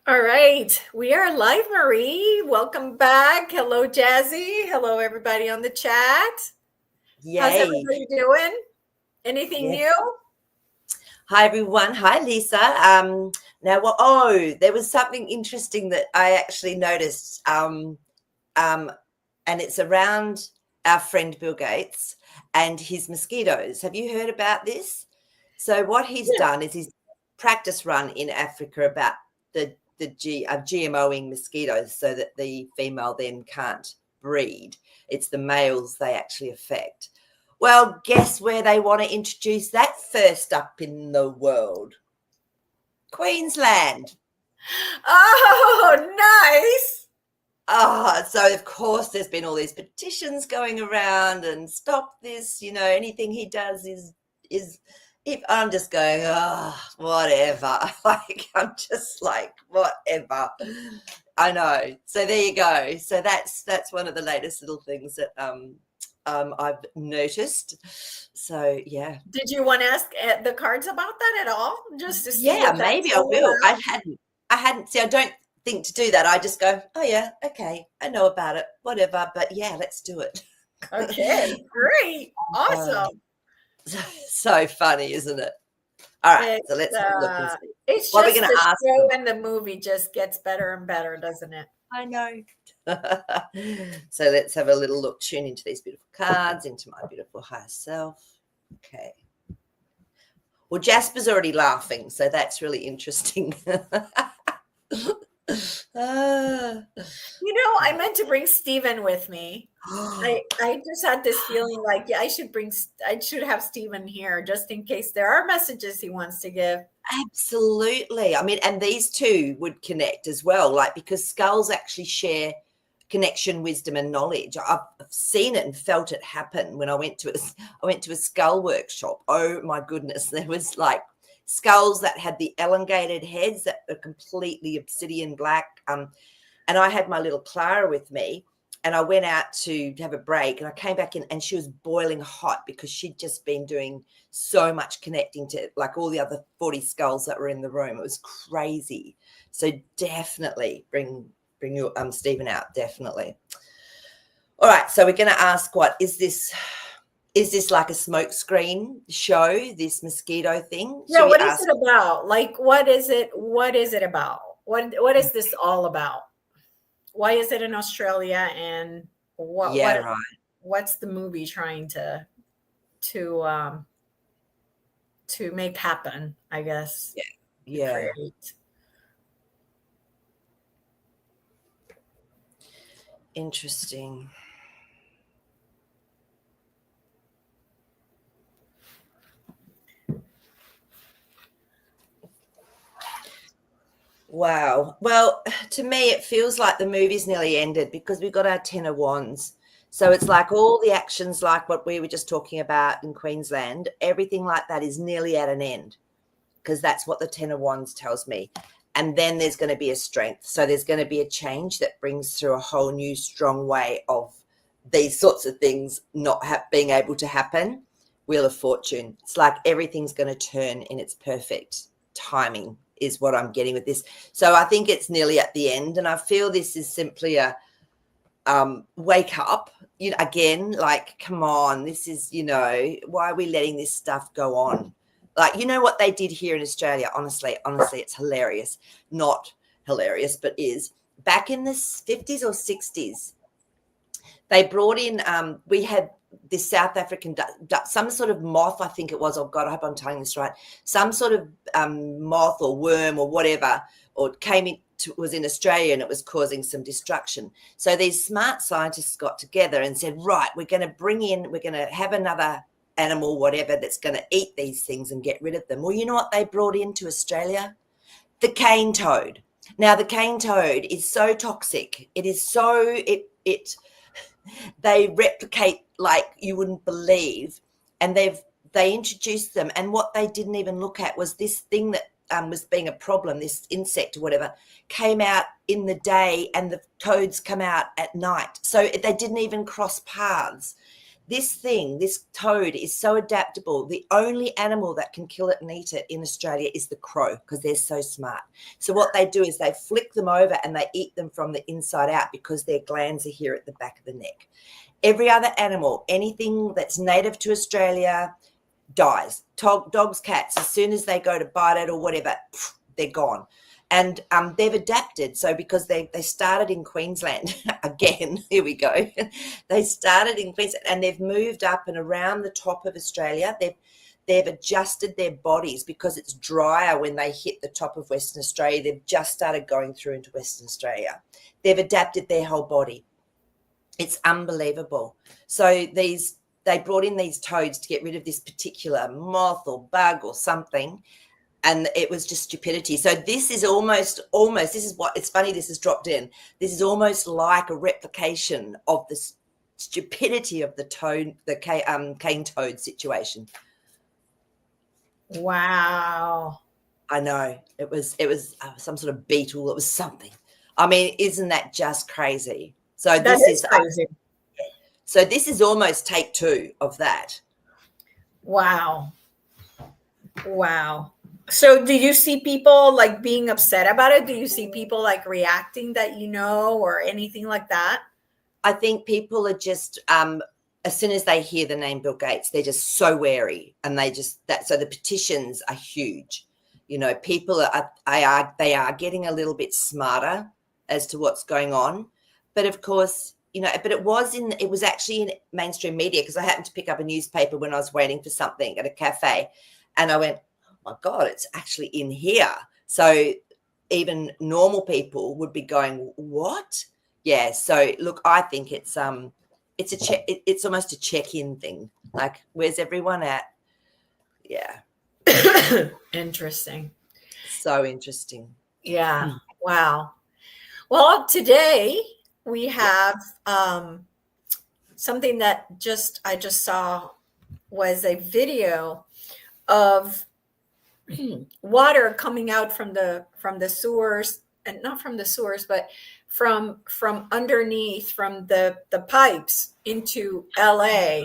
All right, we are live, Maree. Welcome back. Hello, Jazzy. Hello, everybody on the chat. How's Yay. everybody doing? Anything Yes. new? Hi, everyone. Hi, Lisa. There was something interesting that I actually noticed, and it's around our friend Bill Gates and his mosquitoes. Have you heard about this? So what he's Yeah. done is he's practice run in Africa about the GMOing mosquitoes so that the female then can't breed. It's the males they actually affect. Well, guess where they want to introduce that first up in the world? Queensland. Oh, nice. So of course there's been all these petitions going around and stop this, anything he does is if I'm just going, whatever. Like I'm just like, whatever. I know. So there you go. So that's one of the latest little things that I've noticed. So yeah. Did you want to ask the cards about that at all? Just to see Yeah, if that's maybe I all will. about? I hadn't see, I don't think to do that. I just go, oh yeah, okay, I know about it, whatever. But yeah, let's do it. Okay, great. Uh, Awesome. so funny, isn't it? All right, so It's let's have a look and see. it's What are we just going the to ask show them? and the movie just gets better and better, doesn't it? I know. So let's have a little look, tune into these beautiful cards, into my beautiful higher self. Okay. Well, Jasper's already laughing, so that's really interesting. Ah. I meant to bring Steven with me. I just had this feeling like, yeah, I should have Steven here just in case there are messages he wants to give. Absolutely. I mean, and these two would connect as well, like because skulls actually share connection, wisdom, and knowledge. I've seen it and felt it happen when I went to a skull workshop. Oh my goodness, there was like skulls that had the elongated heads that are completely obsidian black. And I had my little Clara with me, and I went out to have a break, and I came back in and she was boiling hot because she'd just been doing so much connecting to like all the other 40 skulls that were in the room. It was crazy. So definitely bring your Stephen out, definitely. All right, so we're going to ask, what is this like a smoke screen show, this mosquito thing? Yeah, Should we what is ask? it about? Like, what is it? What is it about? What is this all about? Why is it in Australia? And what Yeah, what right. what's the movie trying to um to make happen, I guess, Yeah, to yeah. create? Interesting. Wow. Well, to me, it feels like the movie's nearly ended because we've got our Ten of Wands. So it's like all the actions, like what we were just talking about in Queensland, everything like that is nearly at an end because that's what the Ten of Wands tells me. And then there's going to be a strength. So there's going to be a change that brings through a whole new strong way of these sorts of things not being able to happen. Wheel of Fortune. It's like everything's going to turn in its perfect timing is what I'm getting with this. So I think it's nearly at the end, and I feel this is simply a wake up. Again, like, come on, this is, why are we letting this stuff go on? Like, what they did here in Australia, honestly, it's hilarious. Not hilarious, but is back in the 50s or 60s, they brought in, we had this South African, some sort of moth, I think it was. Oh God, I hope I'm telling this right. Some sort of moth or worm or whatever, or was in Australia, and it was causing some destruction. So these smart scientists got together and said, right, we're going to have another animal, whatever, that's going to eat these things and get rid of them. Well, you know what they brought into Australia? The cane toad. Now, the cane toad is so toxic. It is so, they replicate like you wouldn't believe, and they introduced them, and what they didn't even look at was this thing that was being a problem, this insect or whatever, came out in the day and the toads come out at night. So they didn't even cross paths. this toad is so adaptable. The only animal that can kill it and eat it in Australia is the crow, because they're so smart. So what they do is they flick them over and they eat them from the inside out, because their glands are here at the back of the neck. Every other animal, anything that's native to Australia, dies. Dogs, cats, as soon as they go to bite it or whatever, they're gone. And they've adapted. So because they started in Queensland, again, here we go. They started in Queensland and they've moved up and around the top of Australia. They've adjusted their bodies because it's drier when they hit the top of Western Australia. They've just started going through into Western Australia. They've adapted their whole body. It's unbelievable. So they brought in these toads to get rid of this particular moth or bug or something. And it was just stupidity. So this is almost, this is what, it's funny this has dropped in. This is almost like a replication of the stupidity of the cane toad situation. Wow. I know. It was some sort of beetle. It was something. I mean, isn't that just crazy? So That is crazy. So this is almost take 2 of that. Wow. Wow. So do you see people like being upset about it? Do you see people like reacting that or anything like that? I think people are just as soon as they hear the name Bill Gates, they're just so wary, and so the petitions are huge. People they are getting a little bit smarter as to what's going on. But of course, but it was actually in mainstream media, because I happened to pick up a newspaper when I was waiting for something at a cafe, and I went, my God, it's actually in here. So even normal people would be going, what? Yeah. So look, I think it's it's almost a check-in thing. Like, where's everyone at? Yeah. Interesting. So interesting. Yeah. Wow. Well, today we have something that I just saw was a video of water coming out from the sewers, and not from the sewers, but from underneath, from the pipes into LA,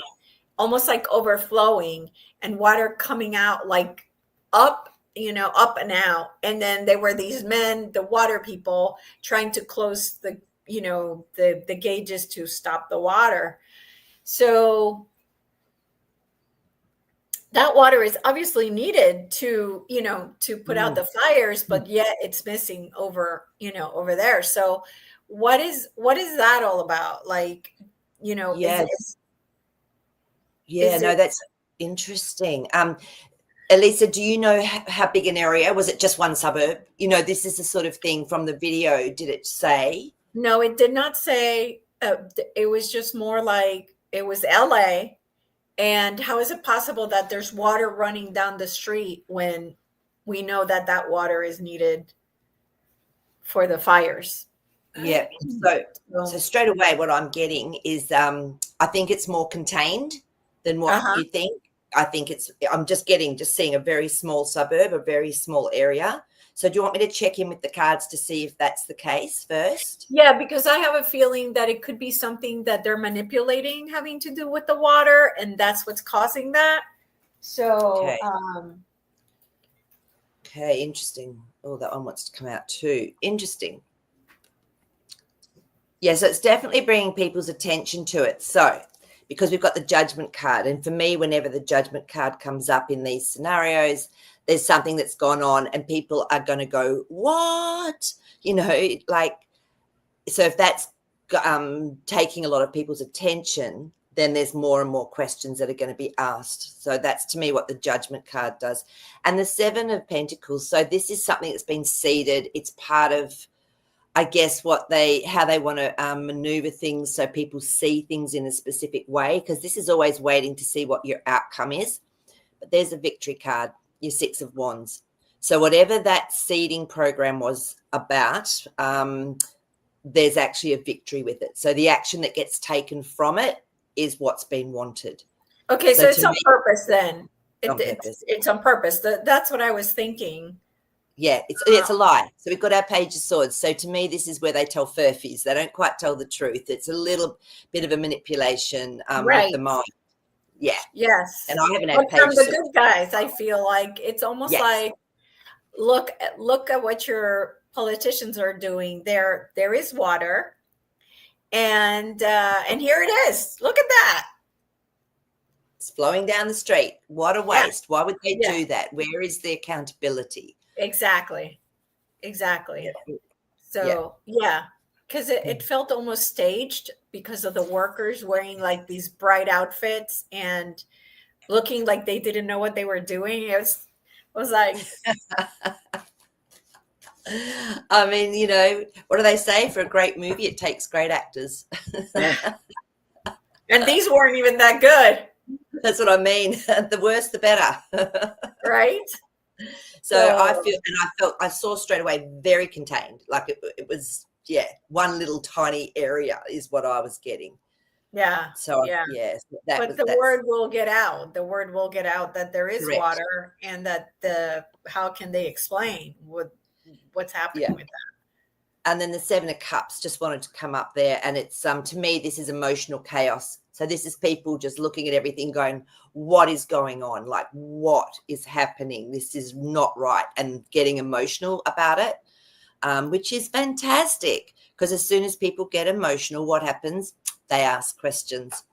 almost like overflowing, and water coming out like up and out. And then there were these men, the water people, trying to close the gauges to stop the water. So that water is obviously needed to put out the fires, but yet it's missing over there. So what is that all about? Like, Yes. That's interesting. Elisa, do you know how big an area? Was it just one suburb? This is the sort of thing from the video. Did it say? No, it did not say. It was just more like it was LA. And how is it possible that there's water running down the street when we know that water is needed for the fires? Yeah. So straight away, what I'm getting is I think it's more contained than what you think. I think I'm just seeing a very small suburb, a very small area. So do you want me to check in with the cards to see if that's the case first? Yeah, because I have a feeling that it could be something that they're manipulating, having to do with the water, and that's what's causing that. So, okay, interesting. Oh, that one wants to come out too. Interesting. Yeah, so it's definitely bringing people's attention to it. So, because we've got the judgment card, and for me, whenever the judgment card comes up in these scenarios, there's something that's gone on and people are going to go, what? So if that's taking a lot of people's attention, then there's more and more questions that are going to be asked. So that's, to me, what the judgment card does. And the 7 of Pentacles. So this is something that's been seeded. It's part of, I guess, how they want to maneuver things so people see things in a specific way, because this is always waiting to see what your outcome is. But there's a victory card, your 6 of Wands. So whatever that seeding program was about, there's actually a victory with it. So the action that gets taken from it is what's been wanted. Okay, so it's on purpose then. It's on purpose. That's what I was thinking. Yeah, it's a lie. So we've got our Page of Swords. So to me, this is where they tell furfies. They don't quite tell the truth. It's a little bit of a manipulation with Right. the mind. Yeah. Yes. And I haven't But had Page from of the Swords. good guys, I feel like it's almost Yes. like look at what your politicians are doing. There is water, and here it is. Look at that. It's flowing down the street. What a Yeah. waste. Why would they Yeah. do that? Where is the accountability? Exactly. Yeah. Yeah. So yeah, because it felt almost staged because of the workers wearing like these bright outfits and looking like they didn't know what they were doing. It was like, I mean, what do they say? For a great movie, it takes great actors. and these weren't even that good, That's what I mean. The worse, the better. right? So I saw straight away very contained. Like it was, yeah, one little tiny area is what I was getting. Yeah, So yeah. yes, But the that's word will get out. The word will get out that there is correct. water, and that how can they explain what's happening Yeah. with that? And then the Seven of Cups just wanted to come up there, and it's to me this is emotional chaos. So this is people just looking at everything, going, "What is going on? Like, what is happening? This is not right," and getting emotional about it, which is fantastic. Because as soon as people get emotional, what happens? They ask questions.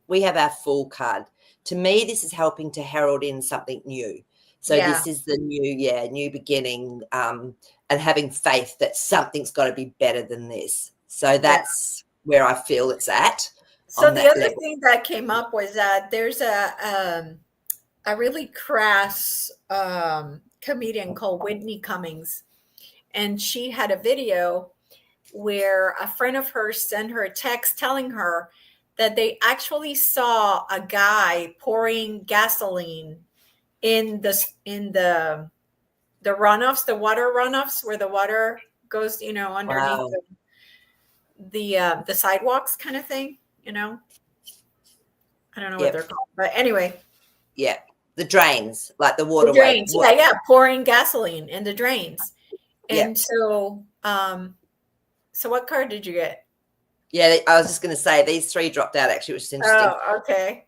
We have our Fool card. To me, this is helping to herald in something new. So Yeah. this is the new beginning, and having faith that something's got to be better than this. So that's where I feel it's at. So On the that other level. thing that came up was that there's a really crass comedian called Whitney Cummings, and she had a video where a friend of hers sent her a text telling her that they actually saw a guy pouring gasoline in the runoffs, the water runoffs, where the water goes, underneath Wow. the sidewalks, kind of thing. I don't know what Yep. they're called, but anyway. Yeah. The drains, like the The waterway. drains, yeah, pouring gasoline in the drains. Yeah. And so what card did you get? Yeah, I was just going to say these three dropped out actually, which is interesting. Oh, okay.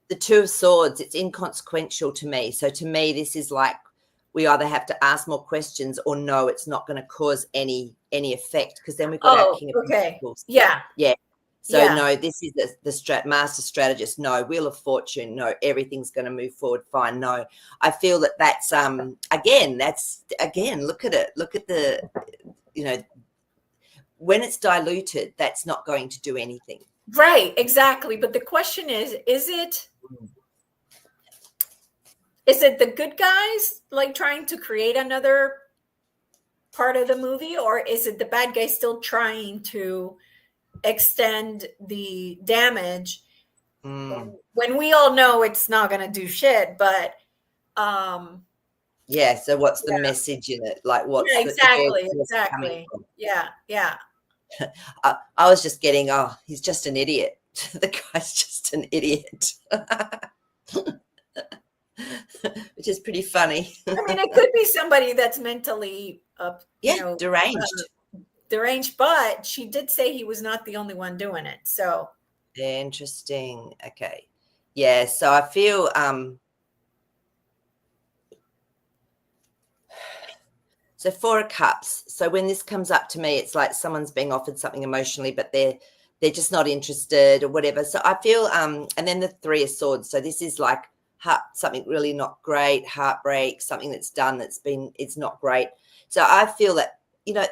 The Two of Swords, it's inconsequential to me. So to me, this is like we either have to ask more questions or no, it's not going to cause any effect, because then we've got our King of Pentacles. Yeah. Yeah. So no, this is the master strategist. No, Wheel of Fortune. No, everything's going to move forward fine. No, I feel that's again. Look at it. Look at the, when it's diluted, that's not going to do anything. Right. Exactly. But the question is it the good guys like trying to create another part of the movie, or is it the bad guys still trying to extend the damage when we all know it's not going to do shit? But yeah, so what's the message in it? Like, what's exactly yeah I was just getting, he's just an idiot. The guy's just an idiot. Which is pretty funny. I mean, it could be somebody that's mentally deranged, but she did say he was not the only one doing it. So interesting. Okay. Yeah. So I feel so Four of Cups. So when this comes up to me, it's like someone's being offered something emotionally, but they're just not interested or whatever. So I feel and then the Three of Swords. So this is like something really not great, heartbreak, something that's done it's not great. So I feel that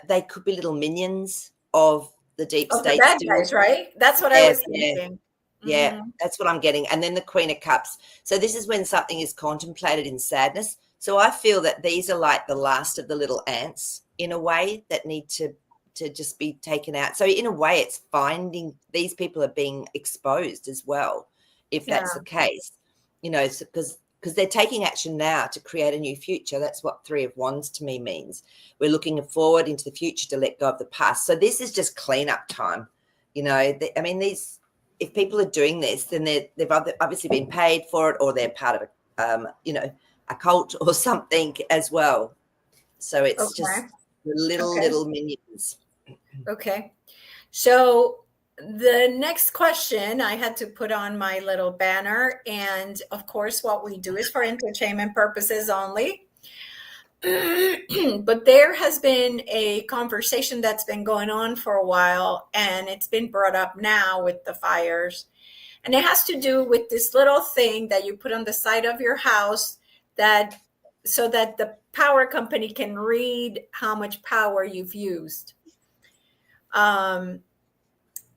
they could be little minions of the deep state, the bad guys, right? That's what I was thinking. Yeah, that's what I'm getting. And then the Queen of Cups. So this is when something is contemplated in sadness. So I feel that these are like the last of the little ants in a way that need to just be taken out. So in a way, it's finding these people are being exposed as well, if that's the case. Because they're taking action now to create a new future. That's what Three of Wands to me means. We're looking forward into the future to let go of the past. So this is just cleanup time. If people are doing this, then they've obviously been paid for it, or they're part of a cult or something as well. So it's Okay. just the little, Okay. little minions. Okay. So the next question I had to put on my little banner. And of course, what we do is for entertainment purposes only. But there has been a conversation that's been going on for a while, and it's been brought up now with the fires. And it has to do with this little thing that you put on the side of your house that so that the power company can read how much power you've used. Um,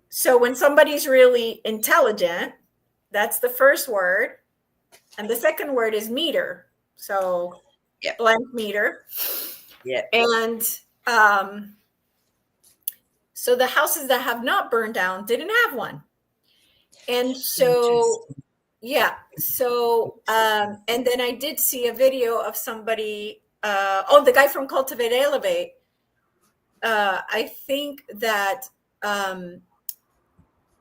so when somebody's really intelligent, that's the first word. And the second word is meter. So Yep. blank meter. Yeah. And so the houses that have not burned down didn't have one. And so, yeah. So, and then I did see a video of somebody, the guy from Cultivate Elevate. I think that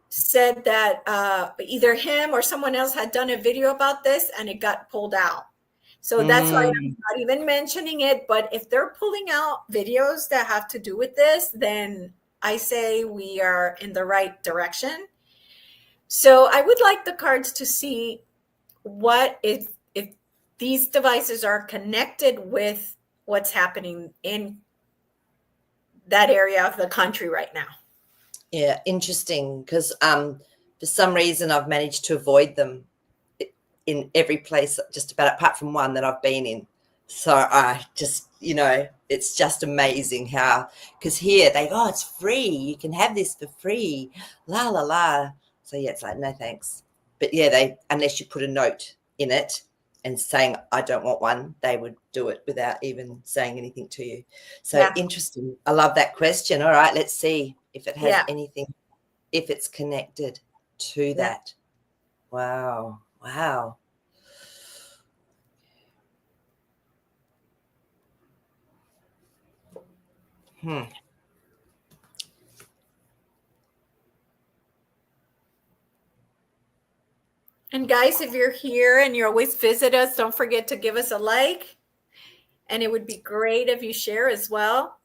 said that either him or someone else had done a video about this and it got pulled out. So that's why I'm not even mentioning it. But if they're pulling out videos that have to do with this, then I say we are in the right direction. So I would like the cards to see what if these devices are connected with what's happening in that area of the country right now. Yeah, interesting, because for some reason I've managed to avoid them in every place, just about apart from one that I've been in. So I just, it's just amazing how, because here they go, oh, it's free. You can have this for free. La, la, la. So yeah, it's like, no, thanks. But yeah, unless you put a note in it and saying, I don't want one, they would do it without even saying anything to you. So Yeah. interesting. I love that question. All right, let's see if it has Yeah. anything, if it's connected to Yeah. that. Wow. Wow. And guys, if you're here and you always visit us, don't forget to give us a like. And it would be great if you share as well.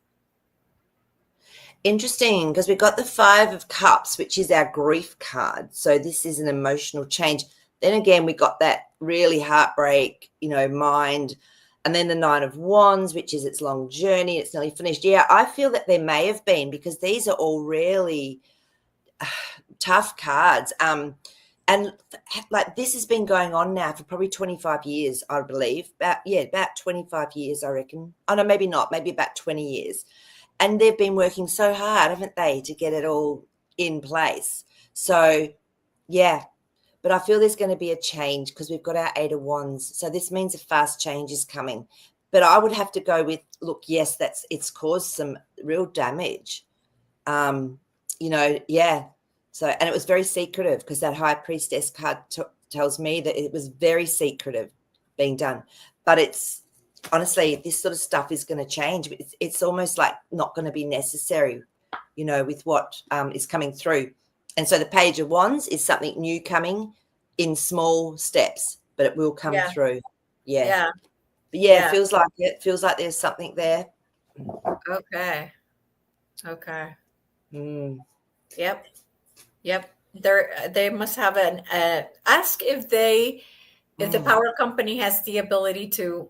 Interesting, because we've got the 5 of Cups, which is our grief card. So this is an emotional change. Then again, we got that really heartbreak, mind. And then the 9 of Wands, which is its long journey. It's nearly finished. Yeah, I feel that there may have been, because these are all really tough cards. And like this has been going on now for probably 25 years, I believe. About 25 years, I reckon. Oh, no, maybe not. Maybe about 20 years. And they've been working so hard, haven't they, to get it all in place. So, yeah. But I feel there's going to be a change because we've got our 8 of Wands. So this means a fast change is coming. But I would have to go with, look, yes, it's caused some real damage. Yeah. So, and it was very secretive, because that High Priestess card tells me that it was very secretive being done. But it's honestly, this sort of stuff is going to change. It's almost like not going to be necessary, with what is coming through. And so the Page of Wands is something new coming in small steps, but it will come through. Yeah. Yeah. But yeah, it feels like there's something there. Okay. Okay. Mm. Yep. They must have ask if the power company has the ability to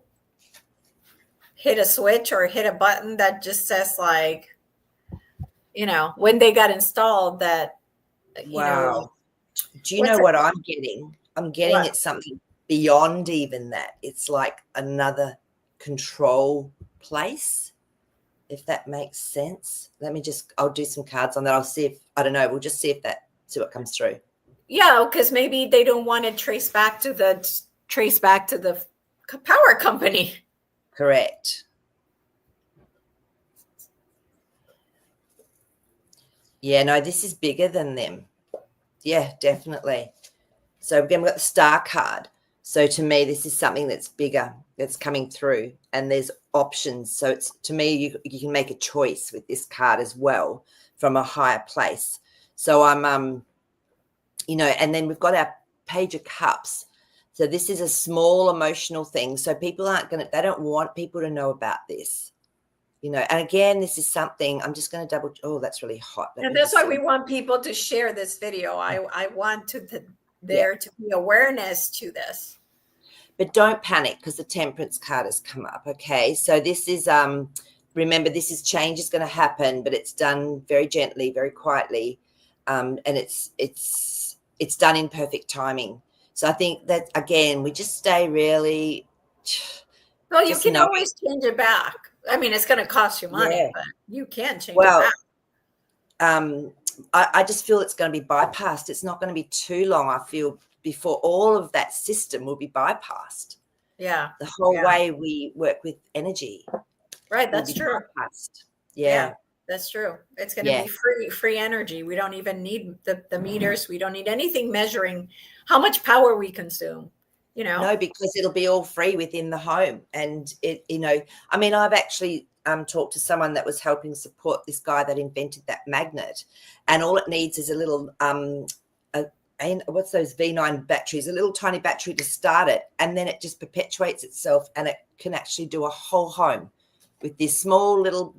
hit a switch or hit a button that just says, like, when they got installed, that, Wow. Do you know what's it? what I'm getting? I'm getting What? it's something beyond even that. It's like another control place, if that makes sense. I'll do some cards on that. I'll see if, I don't know, we'll just see what comes through. Yeah, because maybe they don't want to trace back to the power company. Correct. Yeah, no, this is bigger than them. Yeah, definitely. So again, we've got the Star card. So to me, this is something that's bigger, that's coming through, and there's options. So it's, to me, you can make a choice with this card as well from a higher place. So I'm, and then we've got our Page of Cups. So this is a small emotional thing. So people they don't want people to know about this. you know, and again, this is something I'm just going to oh, that's really hot. Let And me that's just why see. we want people to share this video. I want Yeah. there to be awareness to this. But don't panic because the temperance card has come up. Okay. So this is, remember, this is change is going to happen, but it's done very gently, very quietly. And it's done in perfect timing. So I think that, again, we just stay really, Well, you just can knowing. always change it back. I mean, it's going to cost you money, Yeah. but you can change it Well, back. I just feel it's going to be bypassed. It's not going to be too long, I feel, before all of that system will be bypassed. Yeah. The whole Yeah. way we work with energy Right. will That's be true. bypassed. Yeah. Yeah. That's true. It's going to Yeah. be free energy. We don't even need the meters. We don't need anything measuring how much power we consume, you know? No, because it'll be all free within the home. And it, you know, I mean, I've actually talked to someone that was helping support this guy that invented that magnet. And all it needs is a little, what's those V9 batteries, a little tiny battery to start it. And then it just perpetuates itself and it can actually do a whole home with this small little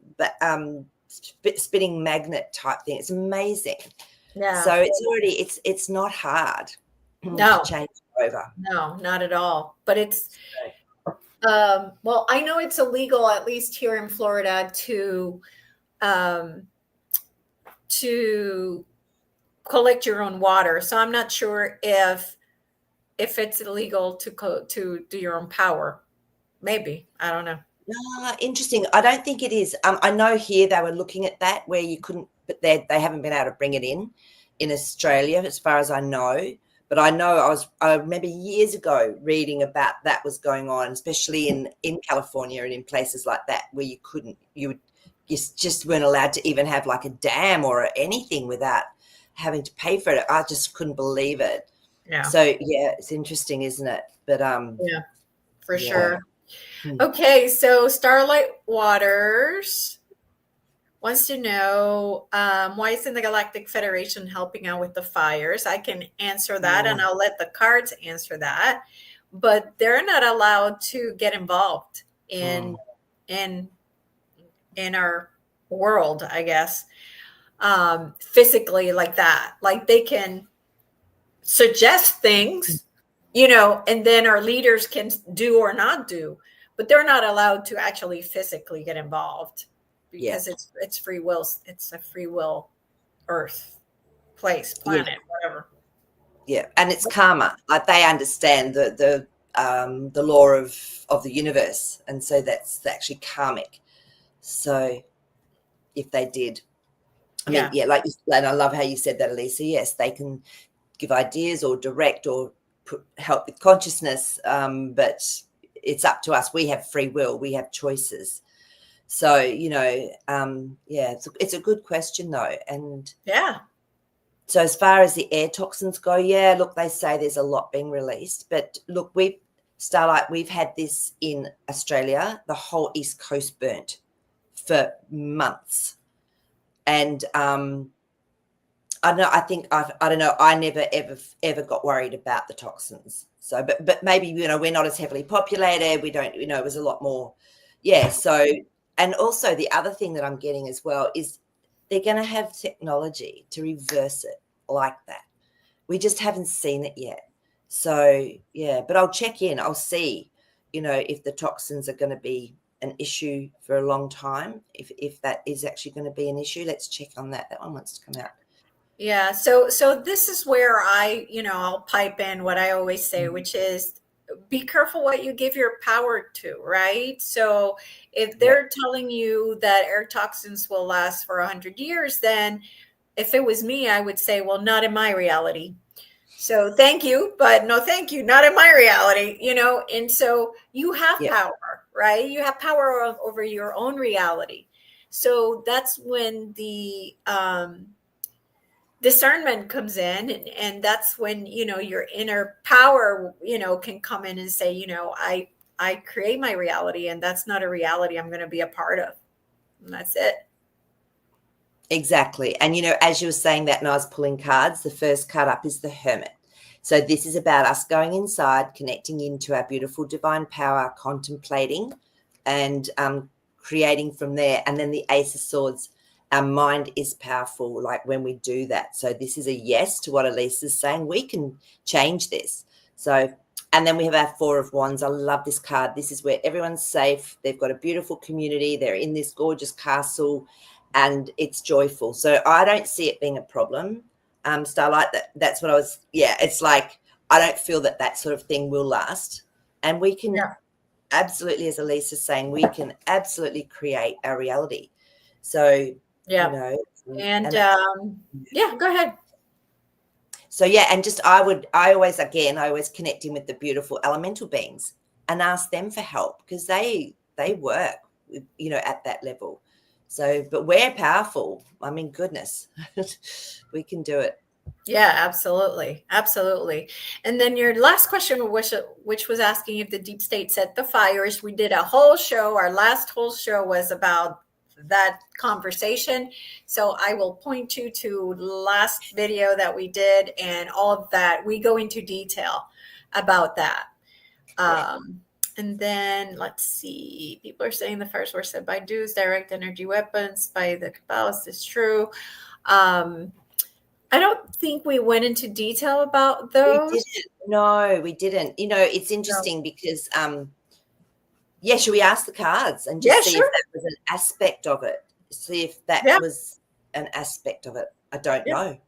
spinning magnet type thing. It's amazing. Yeah. So it's already, it's not hard No. to change over. No, not at all. But it's well, I know it's illegal, at least here in Florida, um, to collect your own water. So I'm not sure if it's illegal to do your own power. Maybe, I don't know. Interesting. I don't think it is. I know here they were looking at that where you couldn't, but they haven't been able to bring it in Australia, as far as I know. But I know I remember years ago reading about that was going on, especially in California and in places like that where you just weren't allowed to even have like a dam or anything without having to pay for it. I just couldn't believe it. Yeah. So yeah, it's interesting, isn't it? But yeah, for yeah. sure. Okay, so Starlight Waters wants to know why isn't the Galactic Federation helping out with the fires? I can answer that, and I'll let the cards answer that. But they're not allowed to get involved in our world, I guess, physically like that. Like they can suggest things, and then our leaders can do or not do, but they're not allowed to actually physically get involved because it's free will. It's a free will Earth, planet, whatever. Yeah, and it's karma. Like they understand the law of the universe, and so that's actually karmic. So if they did, I mean, like you said, and I love how you said that, Elisa. Yes, they can give ideas or direct or help with consciousness, but it's up to us. We have free will. We have choices. So it's a good question though, and so as far as the air toxins go, look, they say there's a lot being released, but look, Starlight, we've had this in Australia, the whole East Coast burnt for months, and I don't know. I never ever got worried about the toxins. So, but maybe we're not as heavily populated. We don't it was a lot more. Yeah. So, and also the other thing that I'm getting as well is they're going to have technology to reverse it like that. We just haven't seen it yet. So yeah, but I'll check in. I'll see, if the toxins are going to be an issue for a long time. If that is actually going to be an issue, let's check on that. That one wants to come out. Yeah. So this is where I'll pipe in what I always say, which is be careful what you give your power to, right? So if they're telling you that air toxins will last for 100 years, then if it was me, I would say, well, not in my reality. So thank you, but no, thank you. Not in my reality, and so you have power, right? You have power over your own reality. So that's when the, discernment comes in, and that's when your inner power can come in and say, I create my reality, and that's not a reality I'm going to be a part of, and that's it. Exactly. And as you were saying that, and I was pulling cards, the first card up is the Hermit. So this is about us going inside, connecting into our beautiful divine power, contemplating and creating from there. And then the Ace of Swords, our mind is powerful, like when we do that. So this is a yes to what Elisa's saying. We can change this. So, and then we have our Four of Wands. I love this card. This is where everyone's safe. They've got a beautiful community. They're in this gorgeous castle and it's joyful. So I don't see it being a problem. Starlight, that's what I was, it's like, I don't feel that sort of thing will last. And we can absolutely, as Elisa's saying, we can absolutely create our reality. So, yeah, you know, and go ahead. So and just I always connect in with the beautiful elemental beings and ask them for help because they work, at that level. So, but we're powerful. I mean, goodness, we can do it. Yeah, absolutely. Absolutely. And then your last question, which was asking if the deep state set the fires. We did a whole show. Our last whole show was about that conversation. So I will point you to last video that we did and all of that. We go into detail about that. And then let's see. People are saying the first were said by Deus, direct energy weapons, by the Kabbalists is true. I don't think we went into detail about those. We didn't. No, we didn't. It's interesting because should we ask the cards and just see if that was an aspect of it? See if that was an aspect of it. I don't know.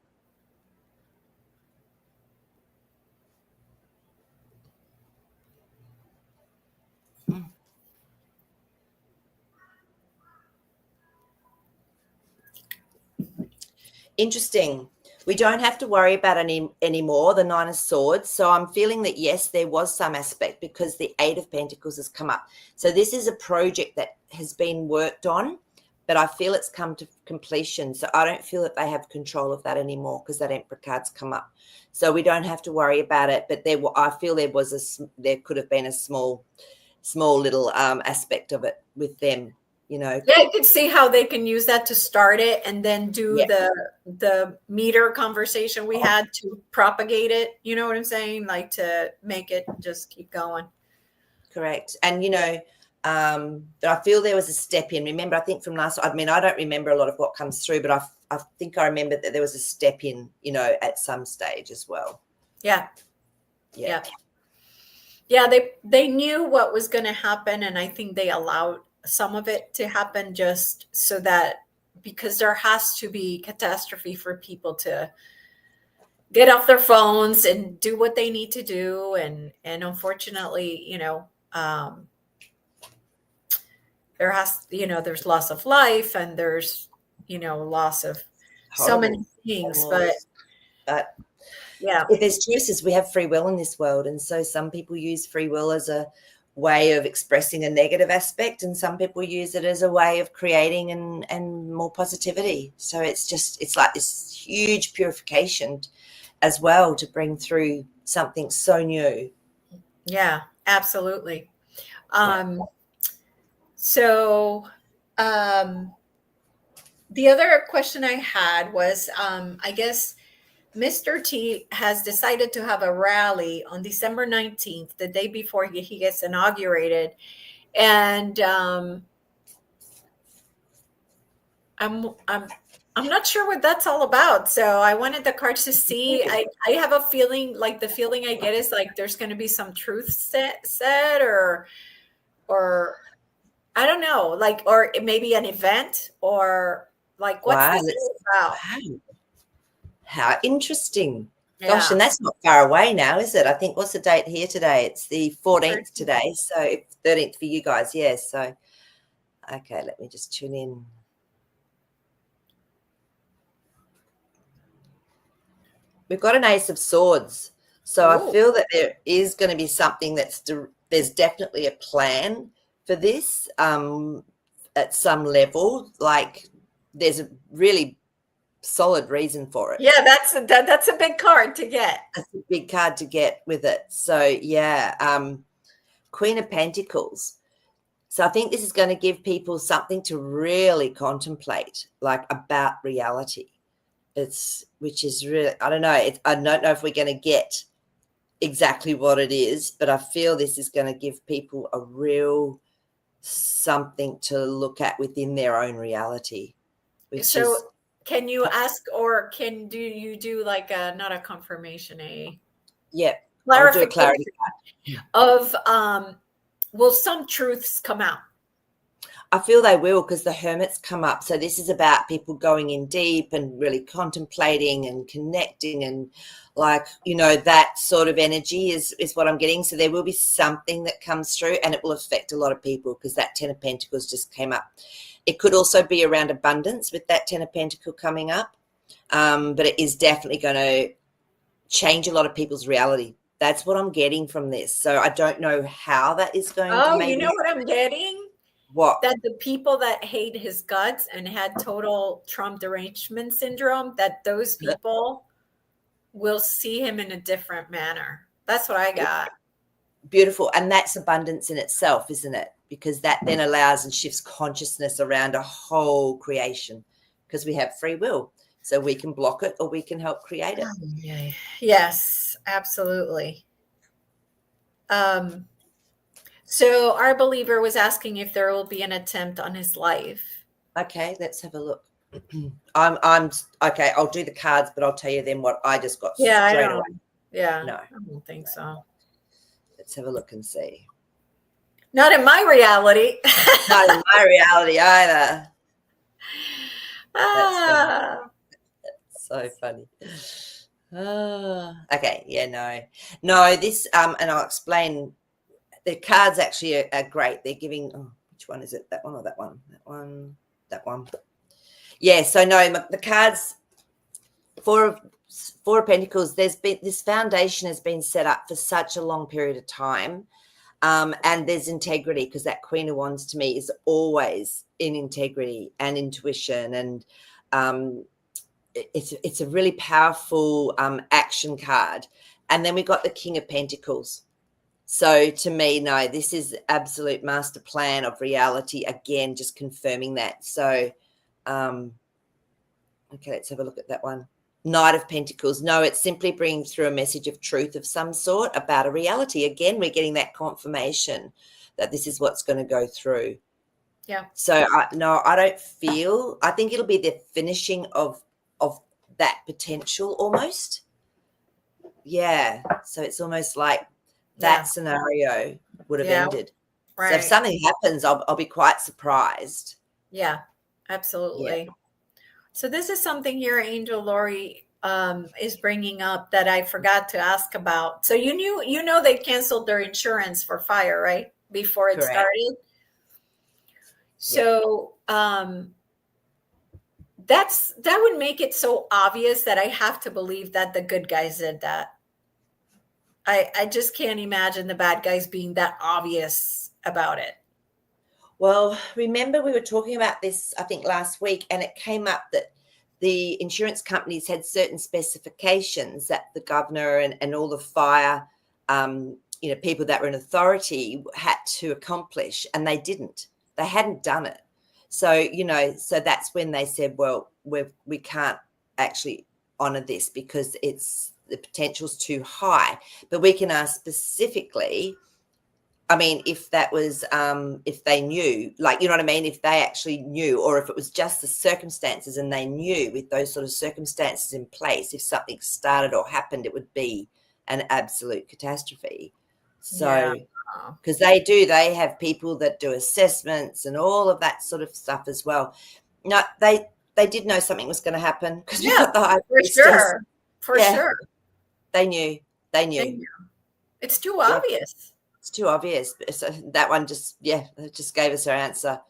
Interesting. We don't have to worry about anymore, the Nine of Swords. So I'm feeling that, yes, there was some aspect because the Eight of Pentacles has come up. So this is a project that has been worked on, but I feel it's come to completion. So I don't feel that they have control of that anymore because that Emperor card's come up. So we don't have to worry about it. But I feel there could have been a small little aspect of it with them. Yeah, you can see how they can use that to start it and then do the meter conversation we had to propagate it. You know what I'm saying? Like to make it just keep going. Correct. And, I feel there was a step in. Remember, I think from last, I don't remember a lot of what comes through, but I think I remember that there was a step in, at some stage as well. Yeah. They knew what was going to happen. And I think they allowed some of it to happen just so that, because there has to be catastrophe for people to get off their phones and do what they need to do. And unfortunately, there's loss of life and there's, loss of so many things, but if there's choices, we have free will in this world. And so some people use free will as a way of expressing a negative aspect, and some people use it as a way of creating and more positivity. So it's like this huge purification as well to bring through something so new. Yeah, absolutely. So the other question I had was, I guess Mr. T has decided to have a rally on December 19th, the day before he gets inaugurated. And I'm not sure what that's all about. So I wanted the cards to see. I have a feeling, like the feeling I get is like there's going to be some truth said or I don't know, like, or maybe an event or like what's this about? How interesting. Gosh, and that's not far away now, is it? I think, what's the date here today? It's the 14th today, so 13th for you guys, yes. So, okay, let me just tune in. We've got an Ace of Swords. So I feel that there is going to be something there's definitely a plan for this at some level. Like there's a really solid reason for it. Yeah, that's a big card to get. That's a big card to get with it. So Queen of Pentacles. So I think this is going to give people something to really contemplate, like about reality. Which is really, I don't know. I don't know if we're going to get exactly what it is, but I feel this is going to give people a real something to look at within their own reality, which So is can you ask, or do you do like a, not a confirmation, a I'll do a clarity. clarification of will some truths come out? I feel they will, because the hermits come up. So this is about people going in deep and really contemplating and connecting, and like, that sort of energy is what I'm getting. So there will be something that comes through, and it will affect a lot of people, because that 10 of Pentacles just came up. It could also be around abundance with that 10 of Pentacles coming up. But it is definitely going to change a lot of people's reality. That's what I'm getting from this. So I don't know how that is going to maybe. You know what I'm getting? What? That the people that hate his guts and had total Trump derangement syndrome, that those people will see him in a different manner. That's what I got. Beautiful. And that's abundance in itself, isn't it? Because that then allows and shifts consciousness around a whole creation, because we have free will. So we can block it or we can help create it. Yes, absolutely. So our believer was asking if there will be an attempt on his life. Okay, let's have a look. I'm okay. I'll do the cards, but I'll tell you then what I just got straight away. Yeah, no, I don't think so. Let's have a look and see. Not in my reality. Not in my reality either. That's so funny. Okay, yeah, no. This and I'll explain. The cards actually are great. They're giving. Which one is it? That one or that one? That one. Yeah. So no, the cards. Four of Pentacles. There's been this foundation has been set up for such a long period of time. And there's integrity, because that Queen of Wands to me is always in integrity and intuition, and it's a really powerful action card. And then we got the King of Pentacles. So to me, no, this is absolute master plan of reality. Again, just confirming that. So, okay, let's have a look at that one. Knight of Pentacles. No, it's simply bringing through a message of truth of some sort about a reality. Again, we're getting that confirmation that this is what's going to go through. Yeah. So I don't feel. I think it'll be the finishing of that potential almost. Yeah. So it's almost like that scenario would have ended. Right. So if something happens, I'll be quite surprised. Yeah, absolutely. Yeah. So this is something here Angel Lori is bringing up that I forgot to ask about. So you know they canceled their insurance for fire, right? Before it started. So that would make it so obvious that I have to believe that the good guys did that. I just can't imagine the bad guys being that obvious about it. Well, remember we were talking about this, I think, last week, and it came up that the insurance companies had certain specifications that the governor and all the fire, people that were in authority had to accomplish, and they didn't. They hadn't done it. So, so that's when they said, well, we can't actually honor this because the potential's too high. But we can ask specifically, I mean, if that was, if they knew, like, you know what I mean? If they actually knew, or if it was just the circumstances and they knew with those sort of circumstances in place, if something started or happened, it would be an absolute catastrophe. So, because they have people that do assessments and all of that sort of stuff as well. No, they did know something was going to happen, because we got the high priestess. For sure. They knew. It's too obvious. It's too obvious. So that one just gave us our answer.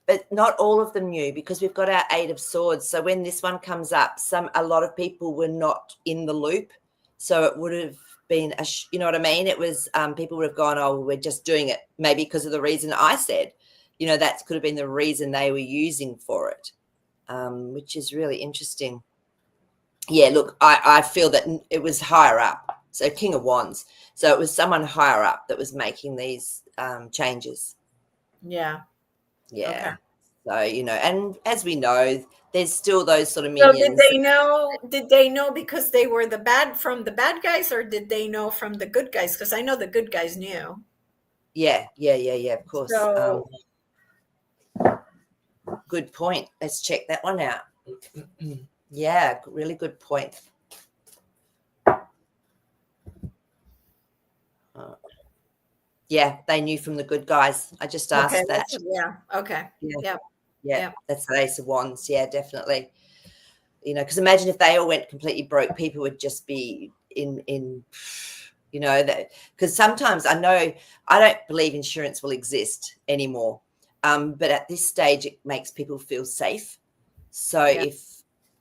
But not all of them knew, because we've got our Eight of Swords. So when this one comes up, a lot of people were not in the loop. So it would have been, you know what I mean? It was, people would have gone, oh, we're just doing it. Maybe because of the reason I said, that could have been the reason they were using for it, which is really interesting. Yeah, look, I feel that it was higher up. So King of Wands. So it was someone higher up that was making these changes. Yeah. Yeah. Okay. So, and as we know, there's still those sort of minions. So did they know because they were from the bad guys, or did they know from the good guys? Because I know the good guys knew. Yeah. Of course. So Good point. Let's check that one out. Yeah, really good point. Uh, yeah, they knew from the good guys. I just okay, asked that. yeah, okay, Yeah, yeah, yeah, yeah, that's the Ace of Wands. Yeah, definitely. Because imagine if they all went completely broke, people would just be in that, because sometimes I know I don't believe insurance will exist anymore, but at this stage it makes people feel safe. So yeah,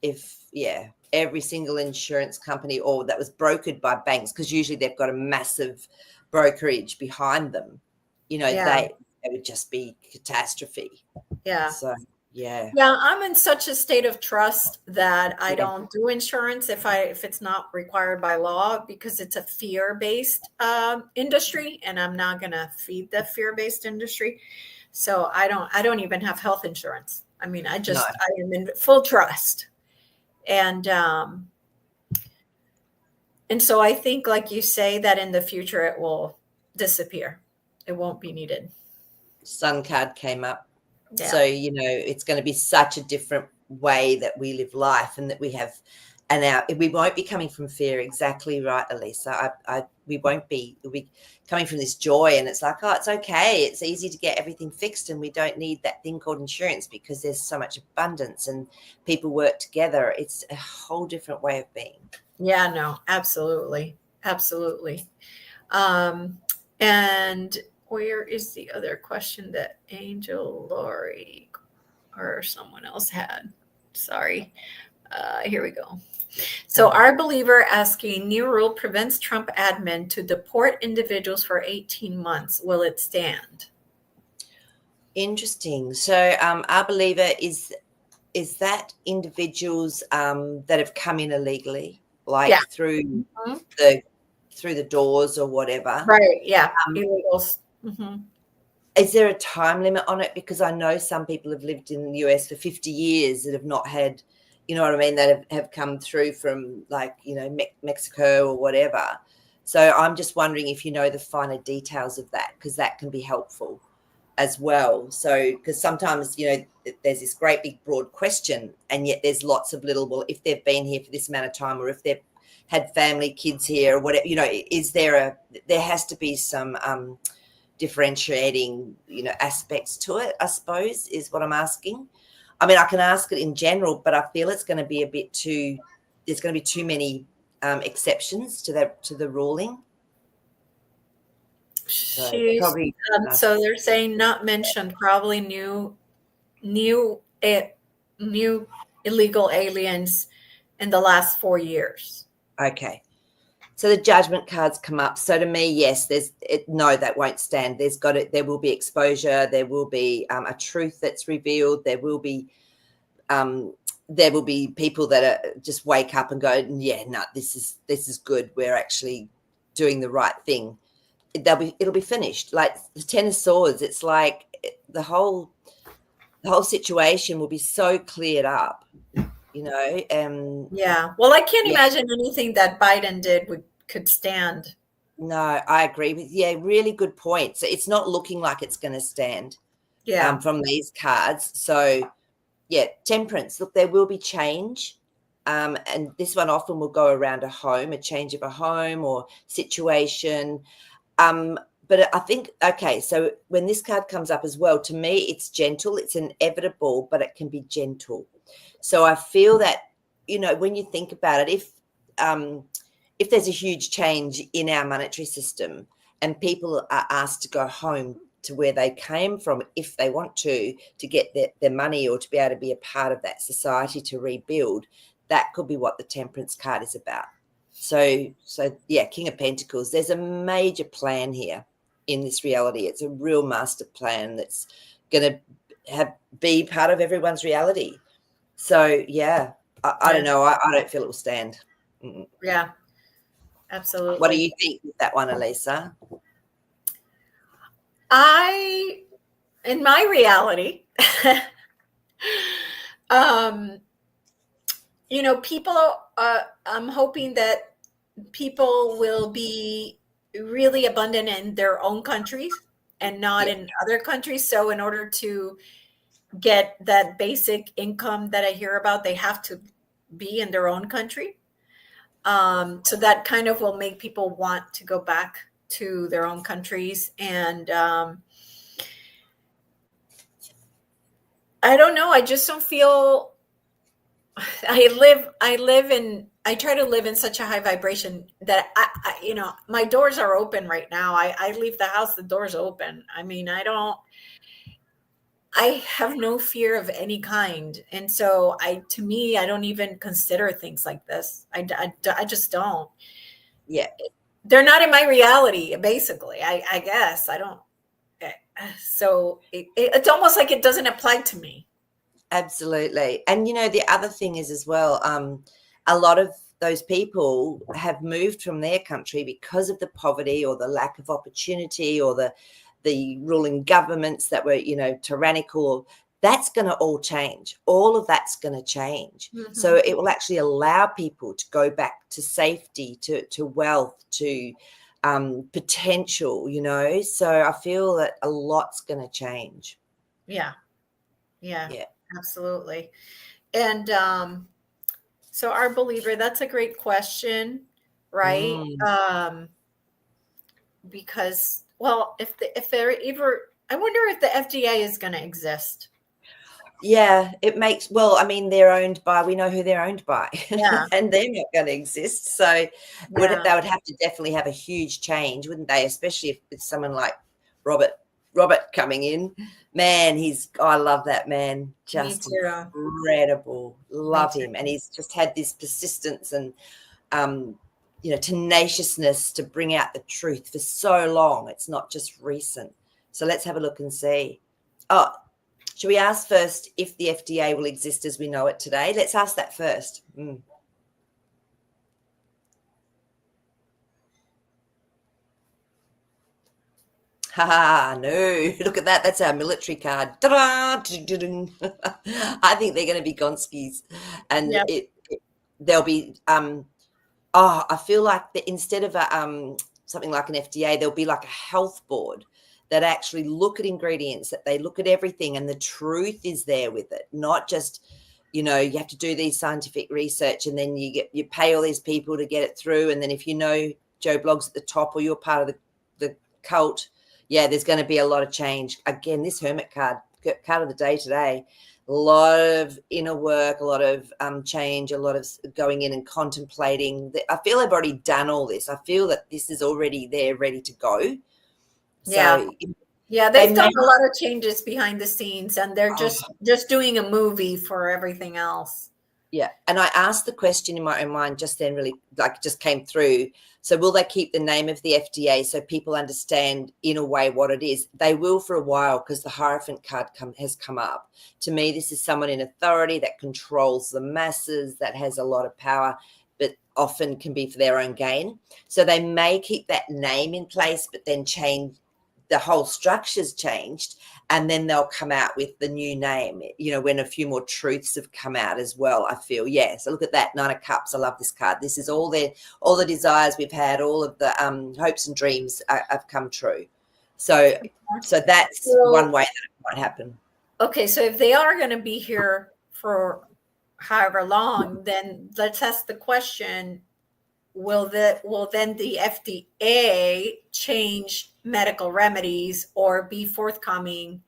if yeah, every single insurance company or that was brokered by banks, because usually they've got a massive brokerage behind them, yeah, they would just be catastrophe. yeah. So yeah, Yeah, I'm in such a state of trust that I yeah, don't do insurance if it's not required by law, because it's a fear-based industry, and I'm not gonna feed the fear-based industry. So I don't even have health insurance. I mean, no. I am in full trust. And and so I think, like you say, that in the future it will disappear. It won't be needed. Sun card came up. So, Yeah. it's going to be such a different way that we live life, and that we have, and we won't be coming from fear. Exactly right, Elisa. We won't be, we'll be coming from this joy, and it's like, oh, it's okay. It's easy to get everything fixed, and we don't need that thing called insurance because there's so much abundance and people work together. It's a whole different way of being. Yeah, no, absolutely. Absolutely. Um, and where is the other question that Angel Lori or someone else had? Sorry. Here we go. So, our believer asking, new rule prevents Trump admin to deport individuals for 18 months. Will it stand? Interesting. So, our believer is that individuals that have come in illegally, Yeah. like through Mhm. the through the doors or whatever. Right. Yeah. Um, Illegals. Hmm. is there a time limit on it? Because I know some people have lived in the US for 50 years that have not had, you know what I mean, that have come through from like, Mexico or whatever. So I'm just wondering if you know the finer details of that, because that can be helpful as well. So, because sometimes, there's this great big broad question, and yet there's lots of little, well, if they've been here for this amount of time, or if they've had family, kids here, or whatever, there has to be some differentiating, aspects to it, I suppose, is what I'm asking. I mean, I can ask it in general, but I feel it's going to be there's going to be too many exceptions to the ruling. So She's probably, so they're saying not mentioned, probably new new illegal aliens in the last 4 years. okay. So the judgment cards come up. So to me, yes, no, that won't stand. There will be exposure. There will be a truth that's revealed. Um, there will be people that just wake up and go, yeah, no, this is good. We're actually doing the right thing. It'll be finished. Like the Ten of Swords, it's like the whole situation will be so cleared up, Yeah. Well, I can't yeah. imagine anything that Biden did could stand. No, I agree with you. Yeah, really good point. So it's not looking like it's going to stand Yeah. from these cards. So yeah, temperance. Look, there will be change. And this one often will go around a home, a change of a home or situation. Um, but I think, okay, so when this card comes up as well, to me, it's gentle, it's inevitable, but it can be gentle. So I feel that, when you think about it, if there's a huge change in our monetary system and people are asked to go home to where they came from, if they want to get their money or to be able to be a part of that society to rebuild, that could be what the temperance card is about. So yeah, King of Pentacles, there's a major plan here in this reality. It's a real master plan that's going to be part of everyone's reality. So yeah, I Yeah. don't know. I don't feel it will stand. Mm. Yeah. What do Absolutely. you think with that one, Elisa? I in my reality, um, people, I'm hoping that people will be really abundant in their own countries. and not in other countries. So in order to get that basic income that I hear about, they have to be in their own country. So that kind of will make people want to go back to their own countries. And I don't know. I just don't feel I try to live in such a high vibration that my doors are open right now. I leave the house, the door's open. I mean, I have no fear of any kind. And so to me, I don't even consider things like this. I just don't. Yeah. They're not in my reality, basically. I guess I don't. So it's almost like it doesn't apply to me. Absolutely. And, the other thing is as well, a lot of those people have moved from their country because of the poverty or the lack of opportunity or the ruling governments that were, tyrannical. That's going to all change. All of that's going to change. Mm-hmm. So it will actually allow people to go back to safety, to wealth, to potential, So I feel that a lot's going to change. Yeah. Absolutely. And so our believer, that's a great question, right? Because, well, if they're ever, I wonder if the FDA is going to exist. Yeah, it makes, well, I mean, we know who they're owned by, Yeah. and they're not going to exist. So they would have to definitely have a huge change, wouldn't they? Especially if it's someone like Robert coming in. Man, I love that man. Just incredible. Love him. And he's just had this persistence and, tenaciousness to bring out the truth for so long. It's not just recent. So let's have a look and see. Oh, should we ask first if the FDA will exist as we know it today? Let's ask that first. No, look at that. That's our military card. I think they're going to be Gonskis. And there'll be, I feel like instead of something like an FDA, there'll be like a health board that actually look at ingredients, that they look at everything, and the truth is there with it, not just, you have to do these scientific research and then you pay all these people to get it through. And then if Joe Blogs at the top or you're part of the cult, there's going to be a lot of change. Again, this hermit card of the day today, a lot of inner work, a lot of change, a lot of going in and contemplating. I feel they've already done all this. I feel that this is already there, ready to go. So, they've done a lot of changes behind the scenes, and they're just doing a movie for everything else. Yeah, and I asked the question in my own mind just then, really, like, just came through. So will they keep the name of the FDA so people understand in a way what it is? They will for a while, because the Hierophant card has come up. To me, this is someone in authority that controls the masses, that has a lot of power, but often can be for their own gain. So they may keep that name in place, but then change. The whole structure's changed, and then they'll come out with the new name, when a few more truths have come out as well, I feel. So look at that, 9 of Cups. I love this card. This is all the desires we've had, all of the hopes and dreams have come true. So that's one way that it might happen. Okay, so if they are going to be here for however long, then let's ask the question, will then the FDA change medical remedies or be forthcoming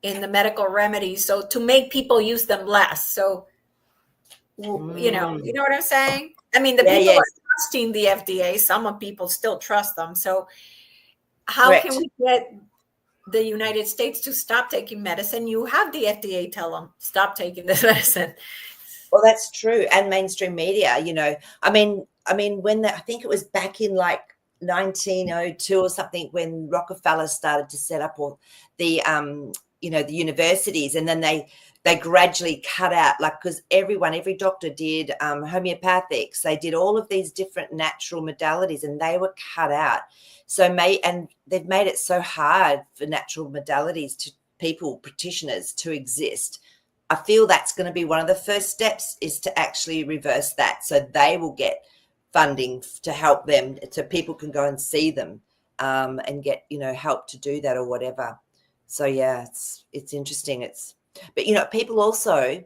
in the medical remedies so to make people use them less? So you know what I'm saying? I mean, the people are trusting the FDA. Some people still trust them. So how can we get the United States to stop taking medicine? You have the FDA tell them stop taking this medicine. Well, that's true. And mainstream media, I mean, when I think it was back in like 1902 or something, when Rockefeller started to set up all the, the universities, and then they gradually cut out, like, because every doctor did homeopathics, they did all of these different natural modalities, and they were cut out. And they've made it so hard for natural modalities to people, practitioners, to exist. I feel that's going to be one of the first steps, is to actually reverse that, so they will get funding to help them, so people can go and see them. and get, help to do that or whatever. So yeah, it's interesting. But people also